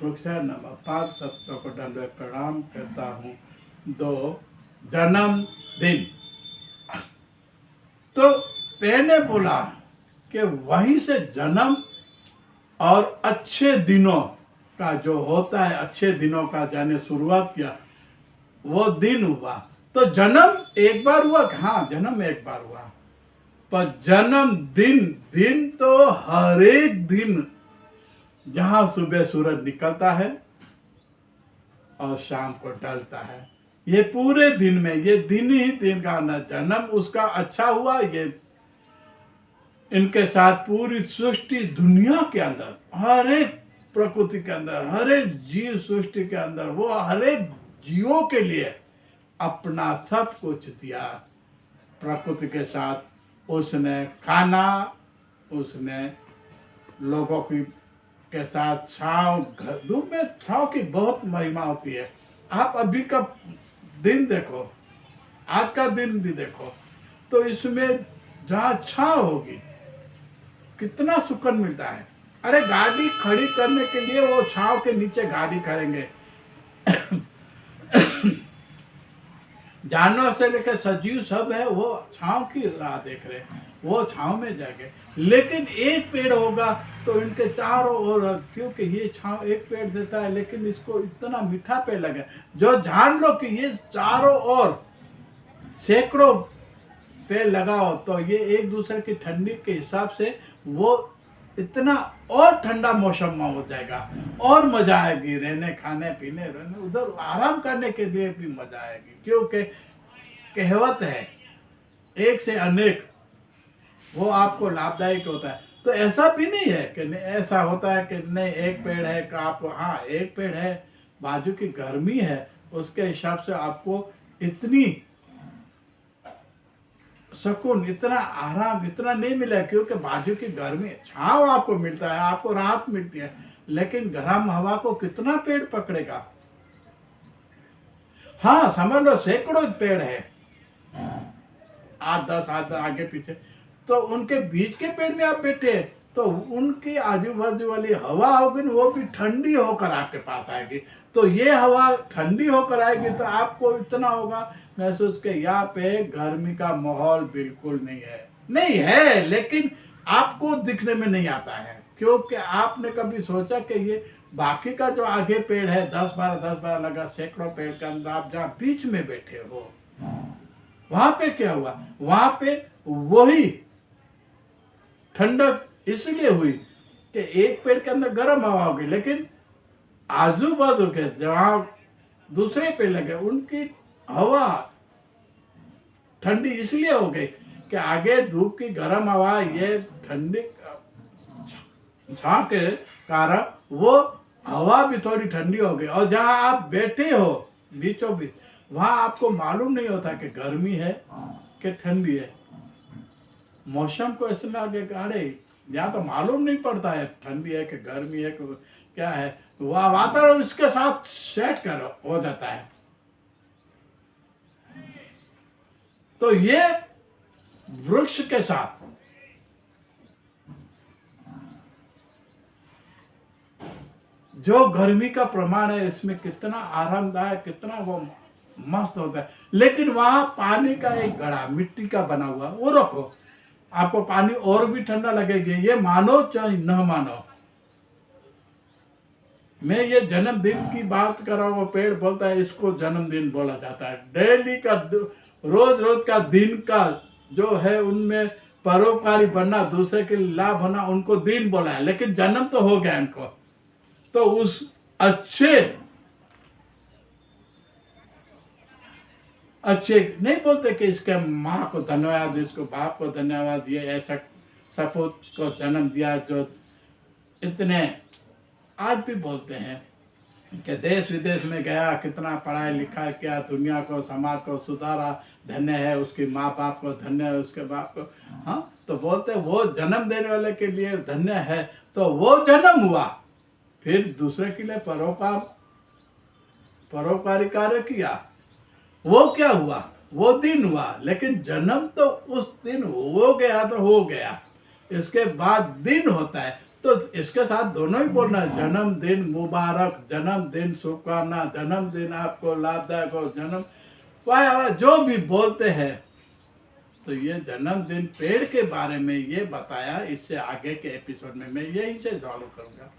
वृक्ष नमः, 5 तत्वों को दंडवत प्रणाम करता हूँ। 2 जन्मदिन। तो पेड़ ने बोला कि वहीं से जन्म और अच्छे दिनों का जो होता है, अच्छे दिनों का जाने शुरुआत किया, वो दिन हुआ। तो जन्म एक बार हुआ, हाँ जन्म एक बार हुआ, पर जन्म दिन तो हर एक दिन, जहां सुबह सूरज निकलता है और शाम को ढलता है, ये पूरे दिन में, ये दिन ही दिन का न जन्म उसका अच्छा हुआ, ये इनके साथ पूरी सृष्टि दुनिया के अंदर, हर एक प्रकृति के अंदर, हर एक जीव सृष्टि के अंदर, वो हर एक जीवों के लिए अपना सब कुछ दिया। प्रकृति के साथ उसने खाना, उसने लोगों की के साथ छांव, धूप में छांव की बहुत महिमा होती है। आप अभी का दिन देखो, आज का दिन भी देखो, तो इसमें जहाँ छांव होगी कितना सुकून मिलता है। अरे गाड़ी खड़ी करने के लिए वो छांव के नीचे गाड़ी खड़ेंगे। जानवर से लेकर सजीव सब है, वो छांव की राह देख रहे हैं, वो छांव में जाएंगे। लेकिन एक पेड़ होगा तो इनके चारों ओर, क्योंकि ये छांव एक पेड़ देता है, लेकिन इसको इतना मीठा पेड़ लगे, जो जान लो कि ये चारों ओर सैकड़ों पेड़ लगाओ तो ये एक दूसरे की ठंडी के हिसाब से वो इतना और ठंडा मौसम में हो जाएगा, और मजा आएगी रहने, खाने पीने, रहने, उधर आराम करने के लिए भी मजा आएगी। क्योंकि कहावत है एक से अनेक, वो आपको लाभदायक होता है। तो ऐसा भी नहीं है कि ऐसा होता है कि नहीं एक पेड़ है कि आप, हाँ एक पेड़ है, बाजू की गर्मी है उसके हिसाब से आपको इतनी सुकून, इतना आराम, इतना नहीं मिला, क्योंकि बाजू की गर्मी, छांव आपको मिलता है, आपको राहत मिलती है, लेकिन गर्म हवा को कितना पेड़ पकड़ेगा। हाँ समझ लो सैकड़ों पेड़ है, 8-10 हाथ आगे पीछे, तो उनके बीच के पेड़ में आप बैठे तो उनकी आजू बाजू वाली हवा होगी ना, वो भी ठंडी होकर आपके पास आएगी। तो ये हवा ठंडी होकर आएगी तो आपको इतना होगा महसूस कि यहाँ पे गर्मी का माहौल बिल्कुल नहीं है, नहीं है, लेकिन आपको दिखने में नहीं आता है, क्योंकि आपने कभी सोचा कि ये बाकी का जो आगे पेड़ है 10-12 लगा, सैकड़ों पेड़ के अंदर आप जहाँ बीच में बैठे हो, वहां पे क्या हुआ, वहां पे वही ठंडक इसलिए हुई कि एक पेड़ के अंदर गर्म हवा होगी, लेकिन आजू बाजू के जहां दूसरे पेड़ लगे उनकी हवा ठंडी इसलिए हो गई कि आगे धूप की गर्म हवा, ये ठंडी छांव के कारण वो हवा भी थोड़ी ठंडी हो गई, और जहां आप बैठे हो बीचों बीच, वहां आपको मालूम नहीं होता कि गर्मी है कि ठंडी है। मौसम को ऐसे लगे, अरे यहाँ तो मालूम नहीं पड़ता है ठंडी है कि गर्मी है कि क्या है, वह वातावरण इसके साथ सेट कर हो जाता है। तो ये वृक्ष के साथ जो गर्मी का प्रमाण है, इसमें कितना आरामदायक, कितना वो मस्त होता है। लेकिन वहां पानी का एक घड़ा मिट्टी का बना हुआ, वो रखो, आपको पानी और भी ठंडा लगेगा, ये मानो चाहे न मानो। मैं ये जन्मदिन की बात कर रहा हूँ, वो पेड़ बोलता है इसको जन्मदिन बोला जाता है। डेली का, रोज रोज का दिन का जो है, उनमें परोपकारी बनना, दूसरे के लाभ होना, उनको दिन बोला है, लेकिन जन्म तो हो गया इनको। तो उस अच्छे नहीं बोलते कि इसके माँ को धन्यवाद, इसको बाप को धन्यवाद, ये ऐसा सपूत को जन्म दिया जो इतने, आज भी बोलते हैं कि देश विदेश में गया, कितना पढ़ाई लिखा किया, दुनिया को, समाज को सुधारा, धन्य है उसकी माँ बाप को, धन्य है उसके बाप को। हाँ तो बोलते वो जन्म देने वाले के लिए धन्य है। तो वो जन्म हुआ, फिर दूसरे के लिए परोपकारी कार्य किया, वो क्या हुआ, वो दिन हुआ। लेकिन जन्म तो उस दिन हो गया तो हो गया, इसके बाद दिन होता है। तो इसके साथ दोनों ही बोलना है, जन्मदिन मुबारक, जन्मदिन शुभकामना, जन्मदिन आपको लाभदायक हो, जन्म वाह जो भी बोलते हैं। तो ये जन्मदिन पेड़ के बारे में ये बताया, इससे आगे के एपिसोड में मैं यही से चालू करूँगा।